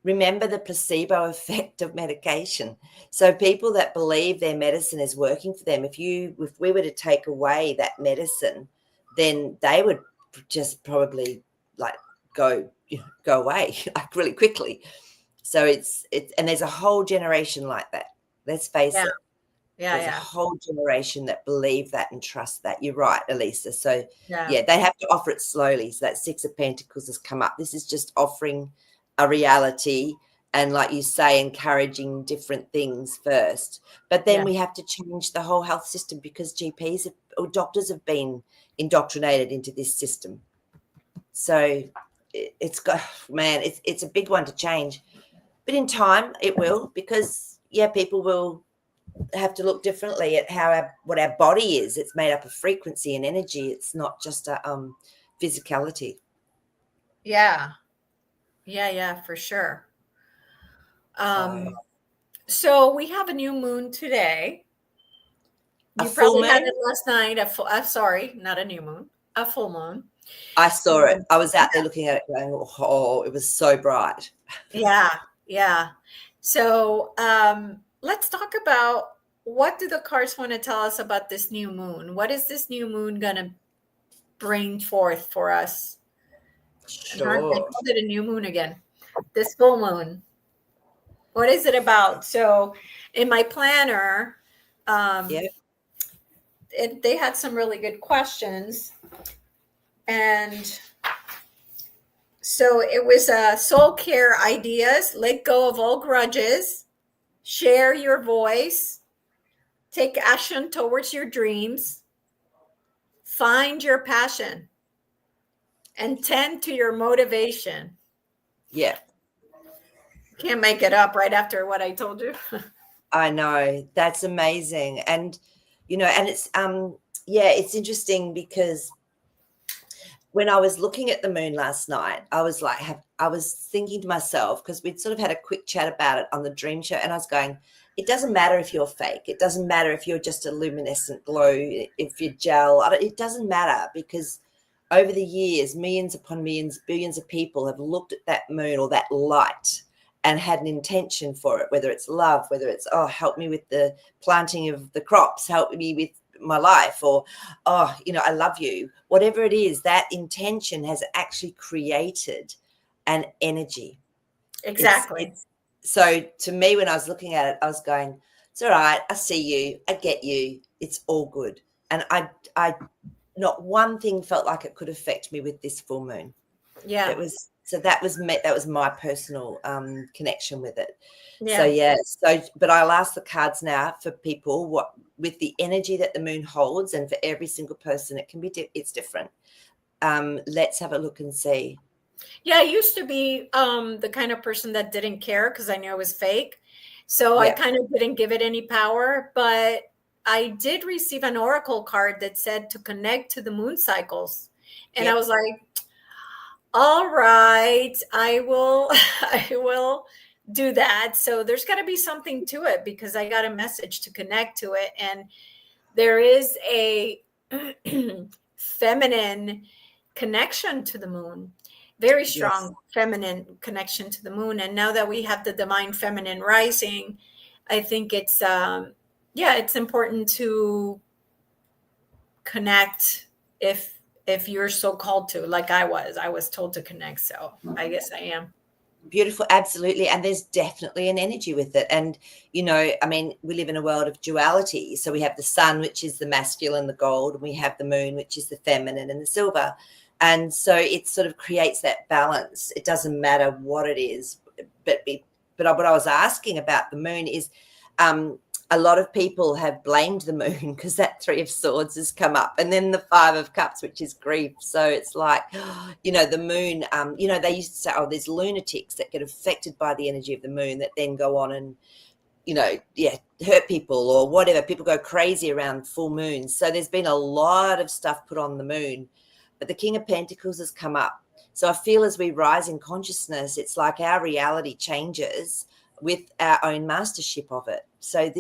remember the placebo effect of medication. So people that believe their medicine is working for them, if we were to take away that medicine, then they would just probably like go away like really quickly. So it's and there's a whole generation like that. Let's face it. There's a Yeah. whole generation that believe that and trust that. You're right, Elisa. So Yeah. yeah, they have to offer it slowly. So that Six of Pentacles has come up. This is just offering a reality and, like you say, encouraging different things first. But then we have to change the whole health system because GPs or doctors have been indoctrinated into this system. So it's got, man, it's a big one to change. But in time it will, because people will have to look differently at what our body is. It's made up of frequency and energy. It's not just a physicality. Yeah, for sure. So we have a new moon today. You full probably had moon? it last night. Sorry, not a new moon, a full moon. I saw it. I was out there looking at it going, oh, it was so bright. Yeah. So let's talk about, what do the cards want to tell us about this new moon? What is this new moon going to bring forth for us? Sure. I called it a new moon again. This full moon. What is it about? So in my planner, they had some really good questions. And so it was soul care ideas, let go of all grudges, share your voice, take action towards your dreams, find your passion, and tend to your motivation. Yeah. Can't make it up right after what I told you. I know. That's amazing. And, and it's interesting because when I was looking at the moon last night, I was like, I was thinking to myself, because we'd sort of had a quick chat about it on the dream show, and I was going, it doesn't matter if you're fake. It doesn't matter if you're just a luminescent glow, if you're gel. It doesn't matter, because over the years, millions upon millions, billions of people have looked at that moon or that light and had an intention for it, whether it's love, whether it's, help me with the planting of the crops, help me with my life, or I love you. Whatever it is, that intention has actually created an energy. Exactly. So to me, when I was looking at it, I was going, it's all right, I see you, I get you, it's all good. And I not one thing felt like it could affect me with this full moon. Yeah. That was my personal connection with it. Yeah. But I'll ask the cards now for people, what with the energy that the moon holds, and for every single person it's different. Let's have a look and see. Yeah, I used to be the kind of person that didn't care because I knew it was fake. So I kind of didn't give it any power, but I did receive an oracle card that said to connect to the moon cycles. And I was like, all right, I will do that. So there's got to be something to it, because I got a message to connect to it. And there is a feminine connection to the moon, very strong feminine connection to the moon. And now that we have the divine feminine rising, I think it's it's important to connect if you're so called to, like I was told to connect. So I guess I am. Beautiful. Absolutely. And there's definitely an energy with it. And, I mean, we live in a world of duality. So we have the sun, which is the masculine, the gold, and we have the moon, which is the feminine and the silver. And so it sort of creates that balance. It doesn't matter what it is. But what I was asking about the moon is, a lot of people have blamed the moon because that Three of Swords has come up, and then the Five of Cups, which is grief. So it's like, the moon, they used to say, there's lunatics that get affected by the energy of the moon that then go on and, hurt people or whatever. People go crazy around full moons. So there's been a lot of stuff put on the moon, but the King of Pentacles has come up. So I feel as we rise in consciousness, it's like our reality changes with our own mastership of it. So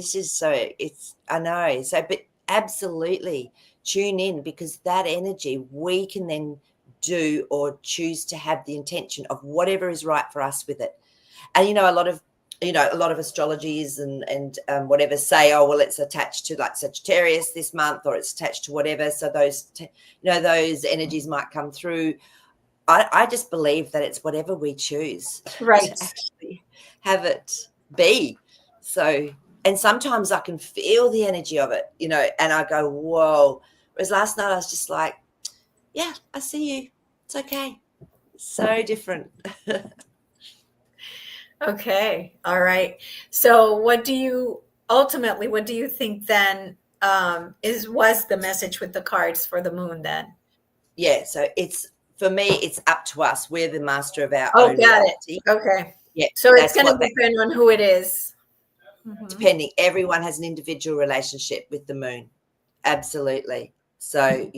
but absolutely tune in, because that energy we can then do or choose to have the intention of whatever is right for us with it. And a lot of astrologies and whatever say, oh well, it's attached to like Sagittarius this month, or it's attached to whatever, so those those energies might come through. I just believe that it's whatever we choose Right. to actually have it be. So, and sometimes I can feel the energy of it, and I go, whoa. Whereas last night I was just like, yeah, I see you. It's okay. So different. Okay. All right. So what do you think then was the message with the cards for the moon then? Yeah. So for me, it's up to us. We're the master of our Oh, own got it. reality. Okay. Yeah. So it's That's going to what that, depend on who it is. depending, everyone has an individual relationship with the moon. Absolutely. So,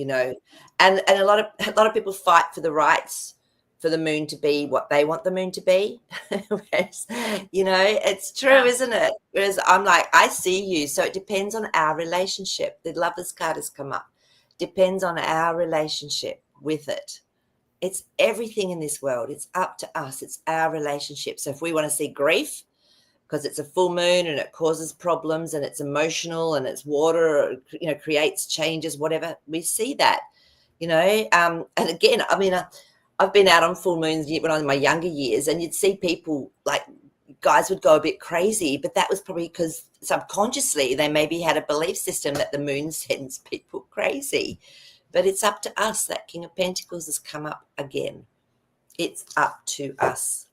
and a lot of people fight for the rights for the moon to be what they want the moon to be. Whereas, it's true, Yeah. isn't it? Whereas I'm like, I see you. So it depends on our relationship. The Lovers card has come up. Depends on our relationship with it. It's everything in this world. It's up to us. It's our relationship. So if we want to see grief, because it's a full moon and it causes problems and it's emotional and it's water, creates changes, whatever, we see that, and again, I mean, I've been out on full moons when I was in my younger years, and you'd see people, like, guys would go a bit crazy, but that was probably because subconsciously they maybe had a belief system that the moon sends people crazy. But it's up to us. That King of Pentacles has come up again. It's up to us.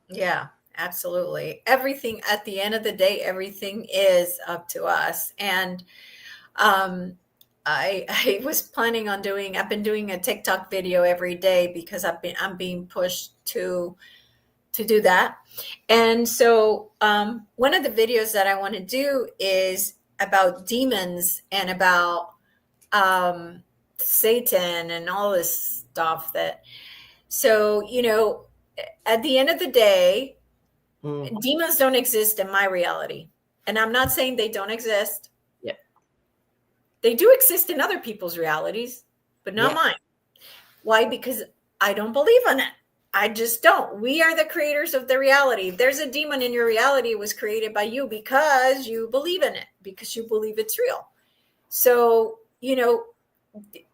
Yeah, absolutely. Everything at the end of the day, everything is up to us. And I was planning on I've been doing a TikTok video every day because I'm being pushed to do that. And so one of the videos that I want to do is about demons and about Satan and all this stuff so at the end of the day, demons don't exist in my reality. And I'm not saying they don't exist. Yeah. They do exist in other people's realities, but not mine. Why? Because I don't believe in it. I just don't. We are the creators of the reality. If there's a demon in your reality, it was created by you because you believe in it, because you believe it's real. So,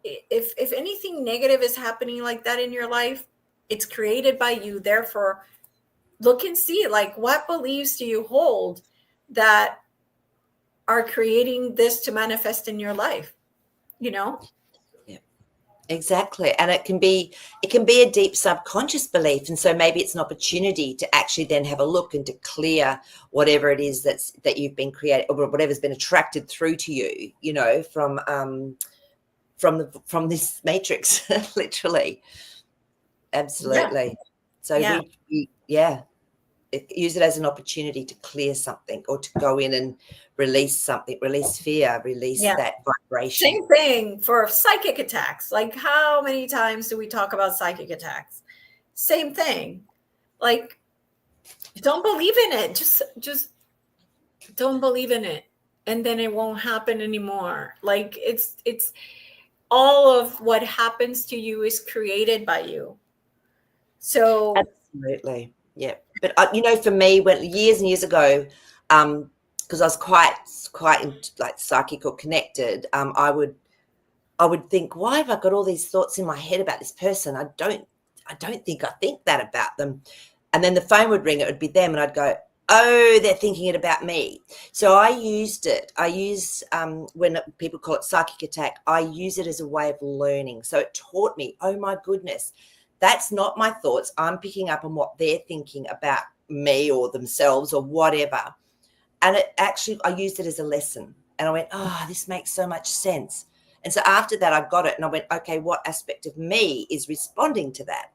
if anything negative is happening like that in your life, it's created by you. Therefore, look and see, like, what beliefs do you hold that are creating this to manifest in your life? Yeah, exactly. And it can be a deep subconscious belief, and so maybe it's an opportunity to actually then have a look and to clear whatever it is that you've been created, or whatever's been attracted through to you, from this matrix. Literally. Absolutely. Yeah. So Yeah. we use it as an opportunity to clear something, or to go in and release something, release fear, release that vibration. Same thing for psychic attacks. Like, how many times do we talk about psychic attacks? Same thing. Like, don't believe in it. Just don't believe in it, and then it won't happen anymore. Like, it's all of what happens to you is created by you. So Absolutely. Yeah. But for me, when years and years ago, because I was quite like psychic or connected, I would think, why have I got all these thoughts in my head about this person? I don't think I think that about them. And then the phone would ring, it would be them, and I'd go, oh, they're thinking it about me. So I used it. When people call it psychic attack, I use it as a way of learning. So it taught me, oh my goodness, that's not my thoughts. I'm picking up on what they're thinking about me or themselves or whatever. And I used it as a lesson. And I went, oh, this makes so much sense. And so after that, I got it, and I went, okay, what aspect of me is responding to that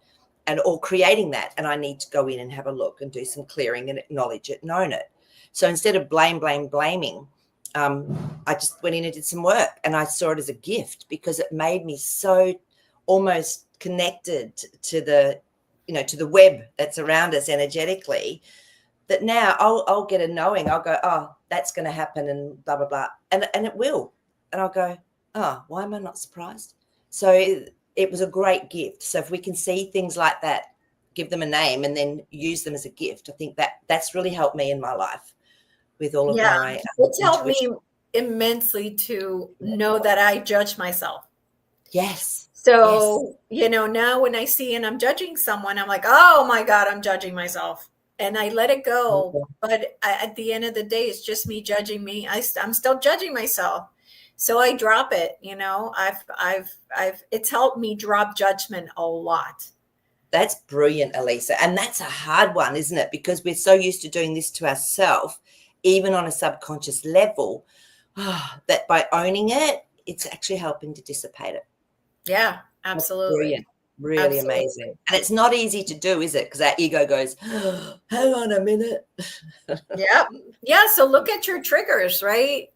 or creating that? And I need to go in and have a look and do some clearing and acknowledge it and own it. So instead of blaming, I just went in and did some work, and I saw it as a gift, because it made me so almost connected to the web that's around us energetically, that now I'll get a knowing. I'll go, oh, that's going to happen, and blah, blah, blah. And it will. And I'll go, Oh, why am I not surprised? So it was a great gift. So if we can see things like that, give them a name and then use them as a gift, I think that's really helped me in my life with all of Yeah, my it's helped intuition. me immensely to know that I judge myself. Yes. Yes. So, now when I see and I'm judging someone, I'm like, oh my God, I'm judging myself. And I let it go. But at the end of the day, it's just me judging me. I'm still judging myself. So I drop it, it's helped me drop judgment a lot. That's brilliant, Elisa. And that's a hard one, isn't it? Because we're so used to doing this to ourselves, even on a subconscious level, that by owning it, it's actually helping to dissipate it. Yeah, That's absolutely. brilliant. Really amazing. Absolutely. And it's not easy to do, is it? Because our ego goes, hang on a minute. Yep. Yeah. So look at your triggers, right?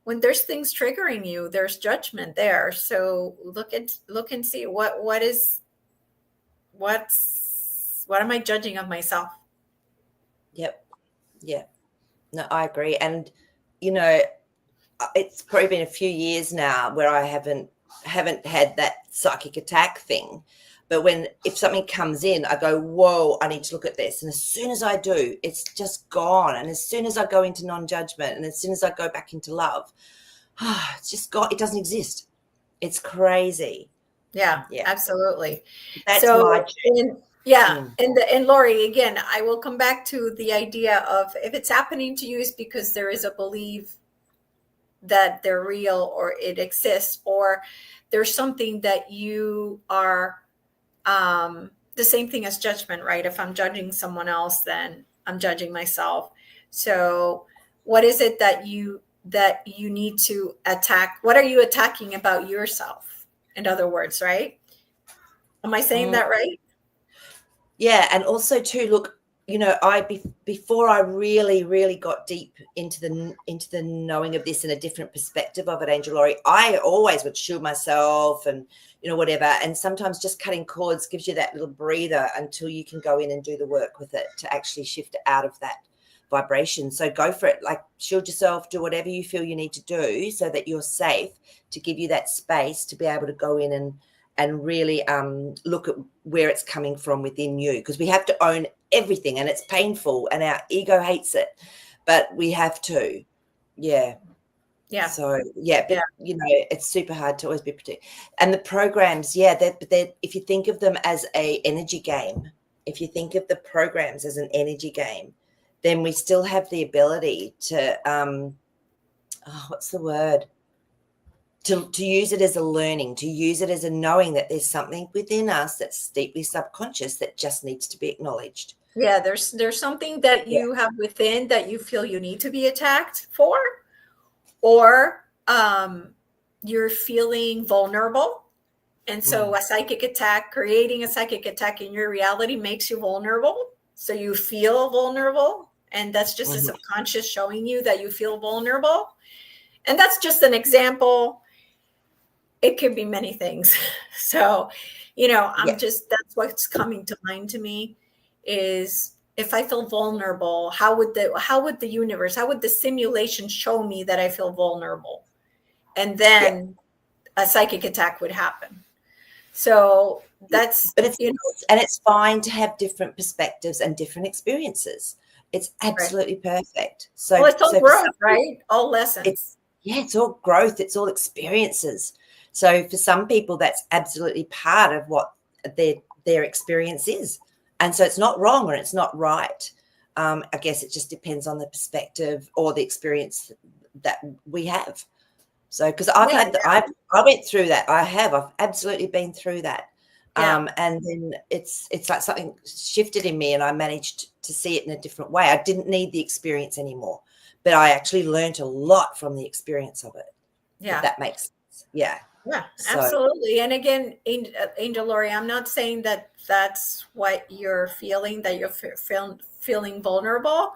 When there's things triggering you, there's judgment there. So look and see what am I judging of myself? Yep. Yeah. No, I agree. And, you know, it's probably been a few years now where I haven't had that psychic attack thing. But if something comes in, I go, whoa, I need to look at this. And as soon as I do, it's just gone. And as soon as I go into non-judgment and as soon as I go back into love, it's just gone. It doesn't exist. It's crazy. Yeah, Yeah. absolutely. That's So, my yeah, mm, and Lori, again, I will come back to the idea of if it's happening to you is because there is a belief that they're real or it exists, or there's something that you are the same thing as judgment, right? If I'm judging someone else, then I'm judging myself. So what is it that you need to attack? What are you attacking about yourself? In other words, right? Am I saying mm. that right? Yeah, and also too, look, before I really got deep into the knowing of this and a different perspective of it, Angel Laurie, I always would shield myself and whatever. And sometimes just cutting cords gives you that little breather until you can go in and do the work with it to actually shift out of that vibration. So go for it, like shield yourself, do whatever you feel you need to do so that you're safe, to give you that space to be able to go in and really look at where it's coming from within you, because we have to own everything and it's painful and our ego hates it, but we have to. Yeah. Yeah. So yeah, but Yeah. it's super hard to always be protected. And the programs, yeah, they're if you think of them as a energy game, if you think of the programs as an energy game, then we still have the ability to what's the word, to use it as a learning, to use it as a knowing that there's something within us that's deeply subconscious that just needs to be acknowledged. Yeah, there's something that Yeah. you have within that you feel you need to be attacked for, or you're feeling vulnerable. And so creating a psychic attack in your reality makes you vulnerable. So you feel vulnerable. And that's just a Mhm. subconscious showing you that you feel vulnerable. And that's just an example. It could be many things. So, Yeah. that's what's coming to mind to me is if I feel vulnerable, how would the universe, how would the simulation show me that I feel vulnerable? And Yeah. then a psychic attack would happen. So that's, But it's fine to have different perspectives and different experiences. It's right. absolutely perfect. Well, So it's all so for some growth, right? All it's lessons. it's all growth, it's all experiences. So for some people that's absolutely part of what their experience is. And so it's not wrong or it's not right. I guess it just depends on the perspective or the experience that we have. So, because Yeah. I went through that. I've absolutely been through that. Yeah. And then it's like something shifted in me and I managed to see it in a different way. I didn't need the experience anymore, but I actually learned a lot from the experience of it, if Yeah. that makes sense. Yeah. Yeah, So, absolutely. And again, Angel Lori, I'm not saying that that's what you're feeling, that you're feeling vulnerable.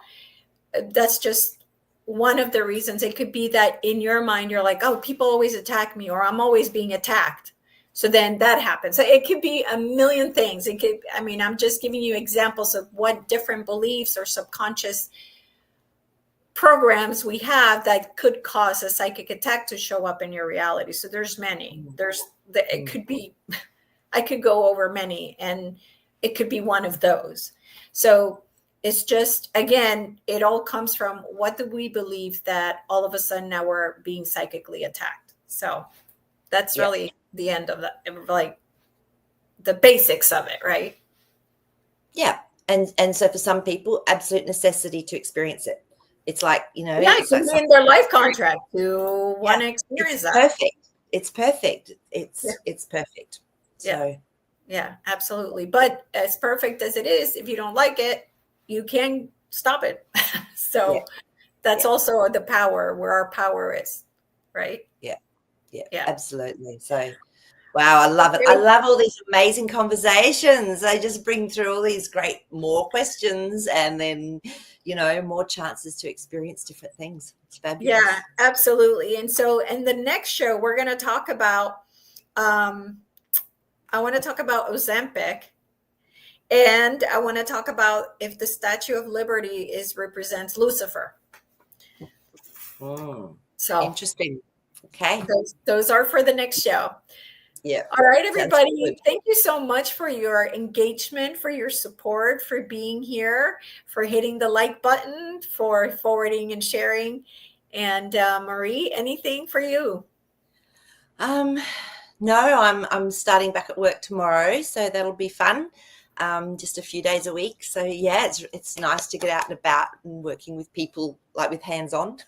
That's just one of the reasons. It could be that in your mind, you're like, oh, people always attack me, or I'm always being attacked. So then that happens. So it could be a million things. I'm just giving you examples of what different beliefs or subconscious programs we have that could cause a psychic attack to show up in your reality. So there's many. It could be, I could go over many, and it could be one of those. So it's just, again, it all comes from what do we believe that all of a sudden now we're being psychically attacked. So that's really the end of like the basics of it, right? Yeah. And so for some people, absolute necessity to experience it. It's like, Yeah, it's it could like be in their life contract to want to experience that. Perfect. It's perfect. It's perfect. So yeah, absolutely. But as perfect as it is, if you don't like it, you can stop it. So that's also the power, where our power is, right? Yeah, absolutely. So wow, I love it. Okay. I love all these amazing conversations. They just bring through all these more questions, and then, more chances to experience different things. It's fabulous. Yeah, absolutely. And so in the next show, we're going to talk about, I want to talk about Ozempic, and I want to talk about if the Statue of Liberty represents Lucifer. So interesting. Okay. Those are for the next show. Yeah. All right, everybody. Thank you so much for your engagement, for your support, for being here, for hitting the like button, for forwarding and sharing. And Maree, anything for you? No, I'm starting back at work tomorrow, so that'll be fun. Just a few days a week. So yeah, it's nice to get out and about and working with people, like with hands-on.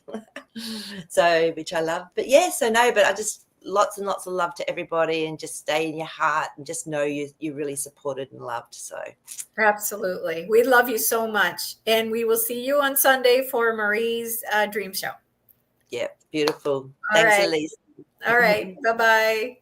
So, which I love. But yeah, but I just lots and lots of love to everybody, and just stay in your heart and just know you're really supported and loved. So absolutely. We love you so much. And we will see you on Sunday for Maree's dream show. Yeah, beautiful. All Thanks, right. Elisa. All right. Bye-bye.